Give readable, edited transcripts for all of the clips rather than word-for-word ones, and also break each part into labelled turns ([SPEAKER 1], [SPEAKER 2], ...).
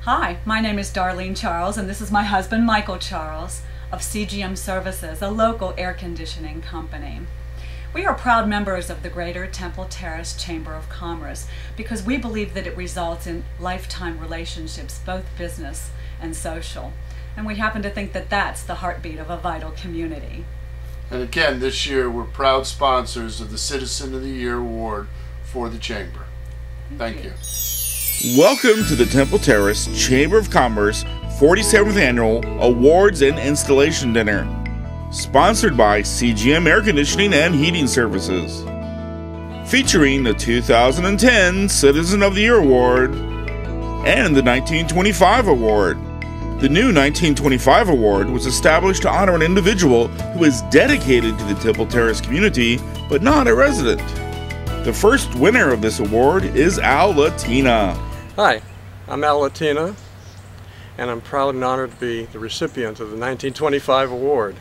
[SPEAKER 1] Hi, my name is Darlene Charles, and this is my husband Michael Charles of CGM Services, a local air conditioning company. We are proud members of the Greater Temple Terrace Chamber of Commerce because we believe that it results in lifetime relationships, both business and social. And we happen to think that that's the heartbeat of a vital community.
[SPEAKER 2] And again, this year we're proud sponsors of the Citizen of the Year Award for the Chamber. Thank you.
[SPEAKER 3] Welcome to the Temple Terrace Chamber of Commerce 47th Annual Awards and Installation Dinner, sponsored by CGM Air Conditioning and Heating Services, featuring the 2010 Citizen of the Year Award and the 1925 Award. The new 1925 Award was established to honor an individual who is dedicated to the Temple Terrace community, but not a resident. The first winner of this award is Al Latina.
[SPEAKER 4] Hi, I'm Al Latina, and I'm proud and honored to be the recipient of the 1925 award.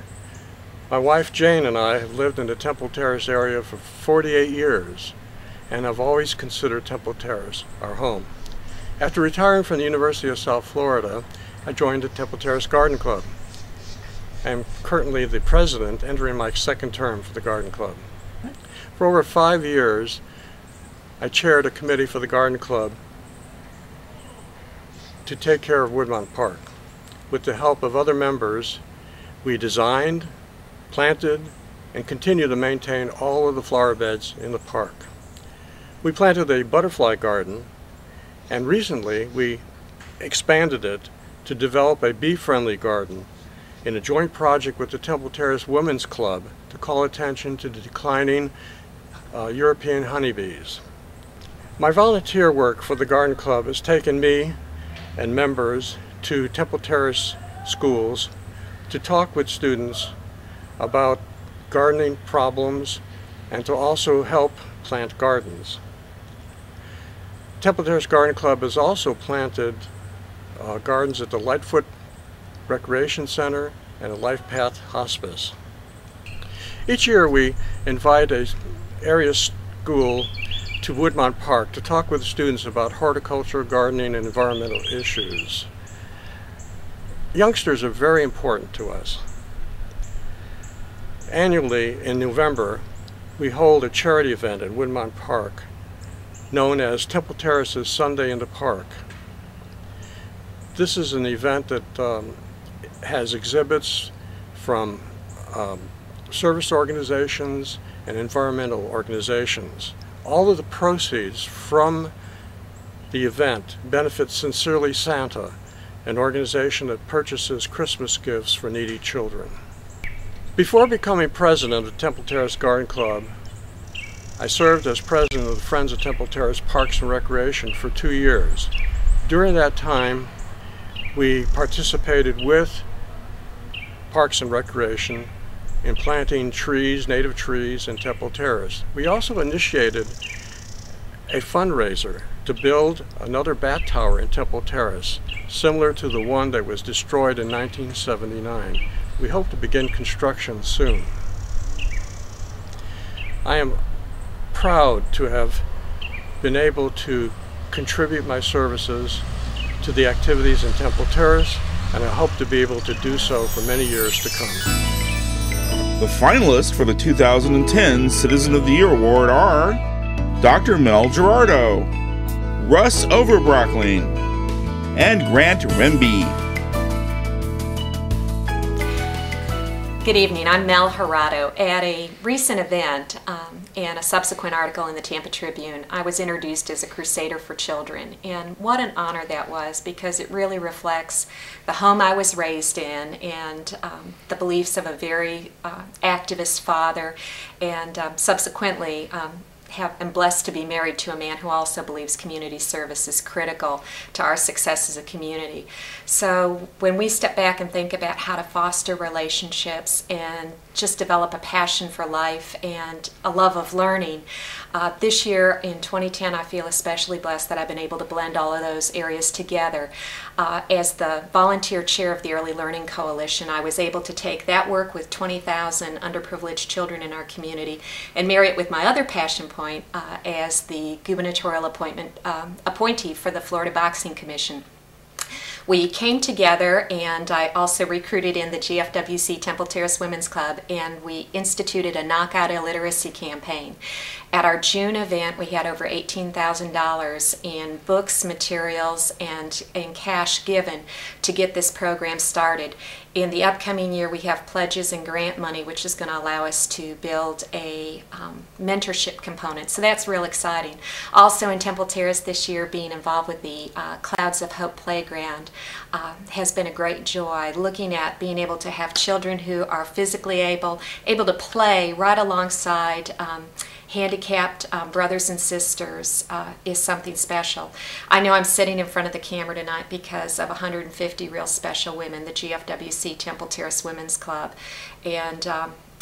[SPEAKER 4] My wife Jane and I have lived in the Temple Terrace area for 48 years, and have always considered Temple Terrace our home. After retiring from the University of South Florida, I joined the Temple Terrace Garden Club. I am currently the president, entering my second term for the Garden Club. For over 5 years, I chaired a committee for the Garden Club to take care of Woodmont Park. With the help of other members, we designed, planted, and continue to maintain all of the flower beds in the park. We planted a butterfly garden, and recently we expanded it to develop a bee-friendly garden in a joint project with the Temple Terrace Women's Club to call attention to the declining European honeybees. My volunteer work for the Garden Club has taken me and members to Temple Terrace schools to talk with students about gardening problems and to also help plant gardens. Temple Terrace Garden Club has also planted gardens at the Lightfoot Recreation Center and a Life Path Hospice. Each year we invite an area school to Woodmont Park to talk with students about horticulture, gardening, and environmental issues. Youngsters are very important to us. Annually in November, we hold a charity event at Woodmont Park known as Temple Terrace's Sunday in the Park. This is an event that has exhibits from service organizations and environmental organizations. All of the proceeds from the event benefit Sincerely Santa, an organization that purchases Christmas gifts for needy children. Before becoming president of the Temple Terrace Garden Club, I served as president of the Friends of Temple Terrace Parks and Recreation for 2 years. During that time, we participated with Parks and Recreation in planting trees, native trees, in Temple Terrace. We also initiated a fundraiser to build another bat tower in Temple Terrace, similar to the one that was destroyed in 1979. We hope to begin construction soon. I am proud to have been able to contribute my services to the activities in Temple Terrace, and I hope to be able to do so for many years to come.
[SPEAKER 3] The finalists for the 2010 Citizen of the Year Award are Dr. Mel Gerardo, Russ Overbrockling, and Grant Remby.
[SPEAKER 5] Good evening, I'm Mel Gerardo. At a recent event and a subsequent article in the Tampa Tribune, I was introduced as a crusader for children, and what an honor that was, because it really reflects the home I was raised in and the beliefs of a very activist father, and subsequently am blessed to be married to a man who also believes community service is critical to our success as a community. So when we step back and think about how to foster relationships and just develop a passion for life and a love of learning, this year in 2010 I feel especially blessed that I've been able to blend all of those areas together. As the volunteer chair of the Early Learning Coalition, I was able to take that work with 20,000 underprivileged children in our community and marry it with my other passion point as the gubernatorial appointee for the Florida Boxing Commission. we came together, and I also recruited in the GFWC Temple Terrace Women's Club, and we instituted a knockout illiteracy campaign. At our June event, we had over $18,000 in books, materials, and in cash given to get this program started. In the upcoming year, we have pledges and grant money, which is going to allow us to build a mentorship component. So that's real exciting. Also in Temple Terrace this year, being involved with the Clouds of Hope Playground has been a great joy. Looking at being able to have children who are physically able to play right alongside handicapped brothers and sisters is something special. I know I'm sitting in front of the camera tonight because of 150 real special women, the GFWC Temple Terrace Women's Club, and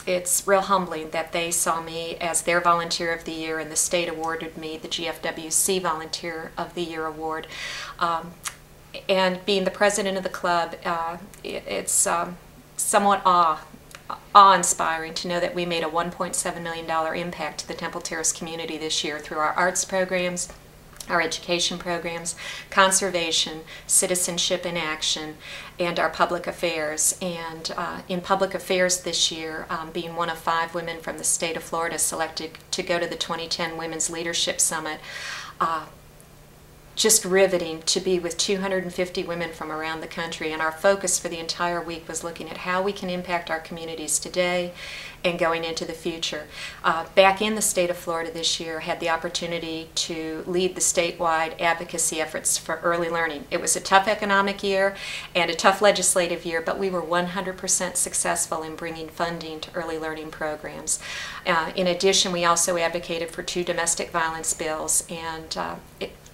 [SPEAKER 5] it's real humbling that they saw me as their Volunteer of the Year, and the state awarded me the GFWC Volunteer of the Year award. And being the president of the club, it's somewhat awe-inspiring to know that we made a $1.7 million impact to the Temple Terrace community this year through our arts programs, our education programs, conservation, citizenship in action, and our public affairs. And in public affairs this year, being one of 5 women from the state of Florida selected to go to the 2010 Women's Leadership Summit, just riveting to be with 250 women from around the country. And our focus for the entire week was looking at how we can impact our communities today and going into the future. Back in the state of Florida this year, I had the opportunity to lead the statewide advocacy efforts for early learning. It was a tough economic year and a tough legislative year, but we were 100% successful in bringing funding to early learning programs. In addition, we also advocated for 2 domestic violence bills, and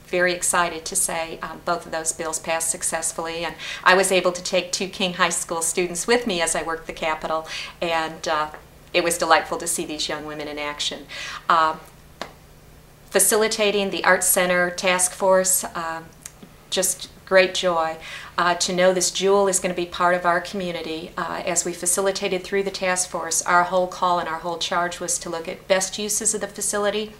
[SPEAKER 5] very excited to say both of those bills passed successfully, and I was able to take 2 King High School students with me as I worked the Capitol, and it was delightful to see these young women in action. Facilitating the Arts Center Task Force, just great joy to know this jewel is going to be part of our community. As we facilitated through the task force, our whole call and our whole charge was to look at best uses of the facility,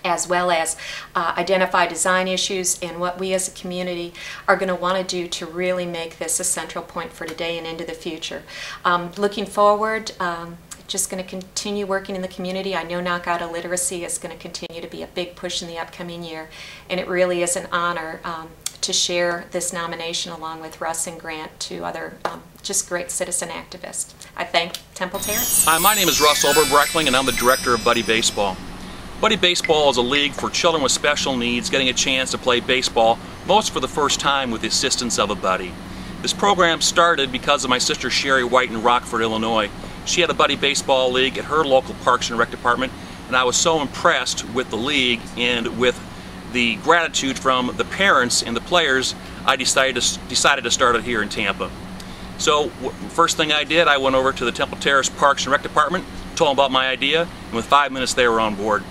[SPEAKER 5] as well as identify design issues and what we as a community are going to want to do to really make this a central point for today and into the future. Looking forward, just going to continue working in the community. I know Knockout Illiteracy is going to continue to be a big push in the upcoming year, and it really is an honor to share this nomination along with Russ and Grant, 2 other just great citizen activists. I thank Temple Terrace.
[SPEAKER 6] Hi, my name is Russ Oberbreckling, and I'm the director of Buddy Baseball. Buddy Baseball is a league for children with special needs getting a chance to play baseball, most for the first time with the assistance of a buddy. This program started because of my sister Sherry White in Rockford, Illinois. She had a Buddy Baseball league at her local Parks and Rec department, and I was so impressed with the league and with the gratitude from the parents and the players, I decided to start it here in Tampa. So first thing I did, I went over to the Temple Terrace Parks and Rec department, told them about my idea, and with 5 minutes they were on board.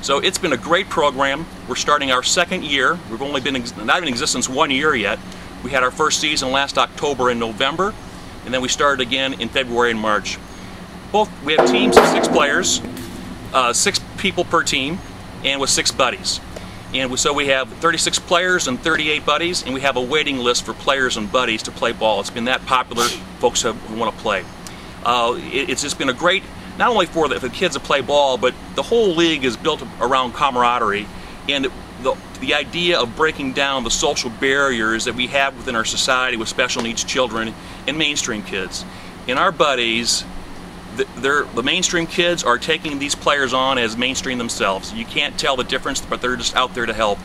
[SPEAKER 6] So it's been a great program. We're starting our 2nd year. We've only been not in existence 1 year yet. We had our first season last October and November, and then we started again in February and March. We have teams of 6 players, 6 people per team, and with 6 buddies. And so we have 36 players and 38 buddies, and we have a waiting list for players and buddies to play ball. It's been that popular, folks who want to play. It's just been a great, not only for the kids that play ball, but the whole league is built around camaraderie and the idea of breaking down the social barriers that we have within our society with special needs children and mainstream kids. And our buddies, the mainstream kids are taking these players on as mainstream themselves. You can't tell the difference, but they're just out there to help.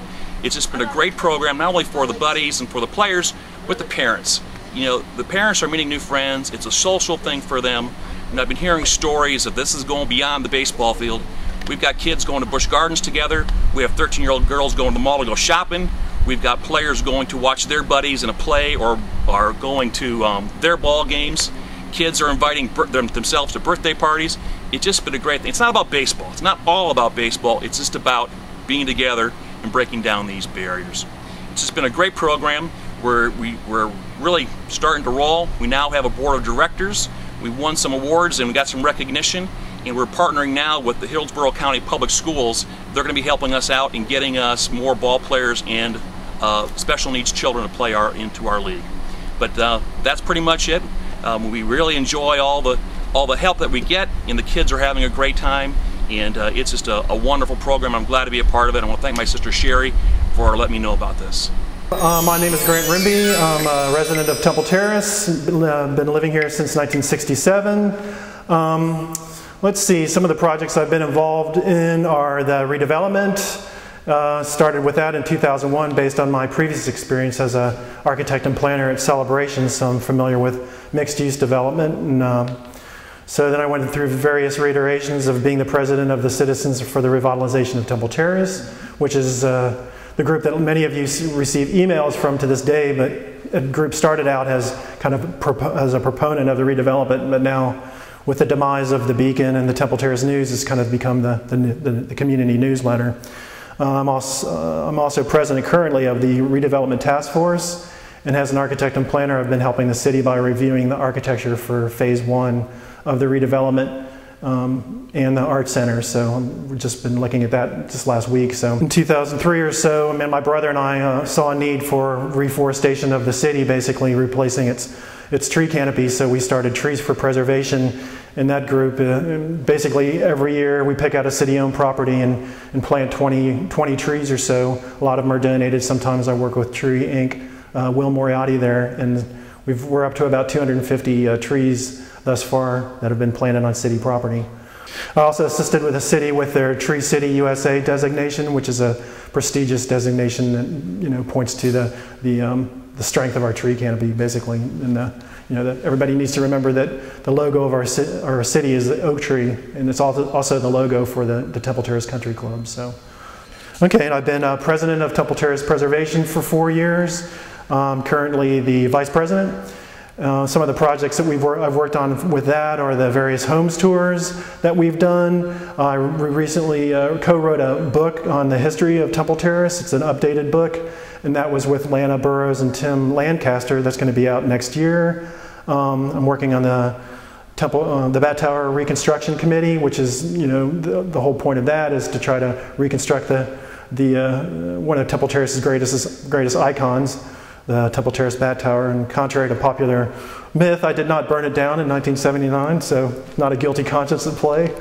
[SPEAKER 6] It's just been a great program, not only for the buddies and for the players, but the parents. You know, the parents are meeting new friends. It's a social thing for them. And I've been hearing stories that this is going beyond the baseball field. We've got kids going to Busch Gardens together. We have 13-year-old girls going to the mall to go shopping. We've got players going to watch their buddies in a play or are going to their ball games. Kids are inviting themselves to birthday parties. It's just been a great thing. It's not about baseball. It's not all about baseball. It's just about being together and breaking down these barriers. It's just been a great program. We're really starting to roll. We now have a board of directors. We won some awards and we got some recognition, and we're partnering now with the Hillsborough County Public Schools. They're going to be helping us out in getting us more ball players and special needs children to play into our league. But that's pretty much it. We really enjoy all the help that we get, and the kids are having a great time, and it's just a wonderful program. I'm glad to be a part of it. I want to thank my sister Sherry for letting me know about this.
[SPEAKER 7] My name is Grant Rimby. I'm a resident of Temple Terrace. Been living here since 1967. Let's see, some of the projects I've been involved in are the redevelopment. Started with that in 2001 based on my previous experience as an architect and planner at Celebration, so I'm familiar with mixed-use development. And, so then I went through various reiterations of being the president of the Citizens for the Revitalization of Temple Terrace, which is the group that many of you receive emails from to this day, but a group started out as kind of as a proponent of the redevelopment, but now with the demise of the Beacon and the Temple Terrace News, it's kind of become the community newsletter. I'm also president currently of the Redevelopment Task Force, and as an architect and planner, I've been helping the city by reviewing the architecture for phase 1 of the redevelopment and the art center. So we've just been looking at that just last week. So in 2003 or so, my brother and I saw a need for reforestation of the city, basically replacing its tree canopy. So we started Trees for Preservation in that group. Basically every year we pick out a city-owned property and plant 20 trees or so. A lot of them are donated. Sometimes I work with Tree Inc., Will Moriarty there, and we're up to about 250 trees thus far that have been planted on city property. I also assisted with the city with their Tree City USA designation, which is a prestigious designation that points to the strength of our tree canopy, basically. And everybody needs to remember that the logo of our city is the oak tree, and it's also the logo for the Temple Terrace Country Club. So, okay, and I've been president of Temple Terrace Preservation for 4 years. Currently the vice president. Some of the projects that I've worked on with that are the various homes tours that we've done. I recently co-wrote a book on the history of Temple Terrace. It's an updated book, and that was with Lana Burrows and Tim Lancaster. That's going to be out next year. I'm working on the Bat Tower Reconstruction Committee, which is, the whole point of that is to try to reconstruct one of Temple Terrace's greatest icons, the Temple Terrace Bat Tower. And contrary to popular myth, I did not burn it down in 1979, so not a guilty conscience at play.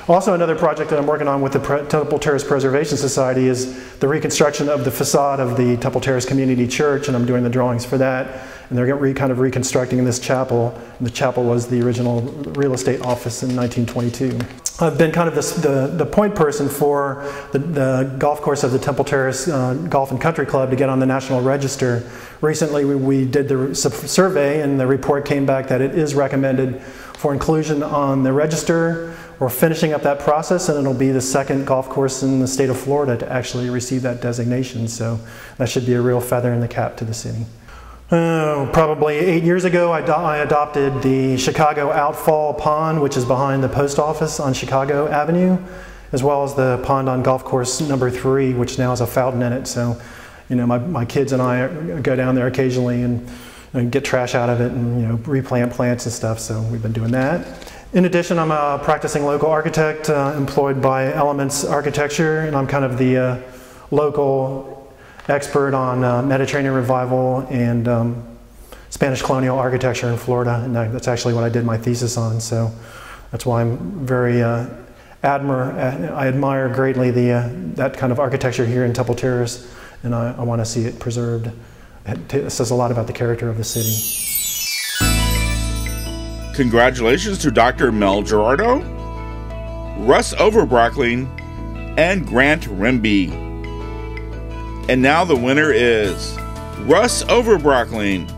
[SPEAKER 7] Also, another project that I'm working on with the Temple Terrace Preservation Society is the reconstruction of the facade of the Temple Terrace Community Church, and I'm doing the drawings for that. And they're kind of reconstructing this chapel. And the chapel was the original real estate office in 1922. I've been kind of the point person for the golf course of the Temple Terrace Golf and Country Club to get on the National Register. Recently we did the survey, and the report came back that it is recommended for inclusion on the register. We're finishing up that process, and it'll be the second golf course in the state of Florida to actually receive that designation. So that should be a real feather in the cap to the city. Probably 8 years ago, I adopted the Chicago Outfall Pond, which is behind the post office on Chicago Avenue, as well as the pond on golf course number 3, which now has a fountain in it. So, my kids and I go down there occasionally and get trash out of it and, replant plants and stuff. So we've been doing that. In addition, I'm a practicing local architect employed by Elements Architecture, and I'm kind of the local expert on Mediterranean revival and Spanish colonial architecture in Florida, and that's actually what I did my thesis on. So that's why I'm very I admire greatly that kind of architecture here in Temple Terrace, and I want to see it preserved. It says a lot about the character of the city.
[SPEAKER 3] Congratulations to Dr. Mel Gerardo, Russ Overbrockling, and Grant Rimby. And now the winner is Russ Overbrockling.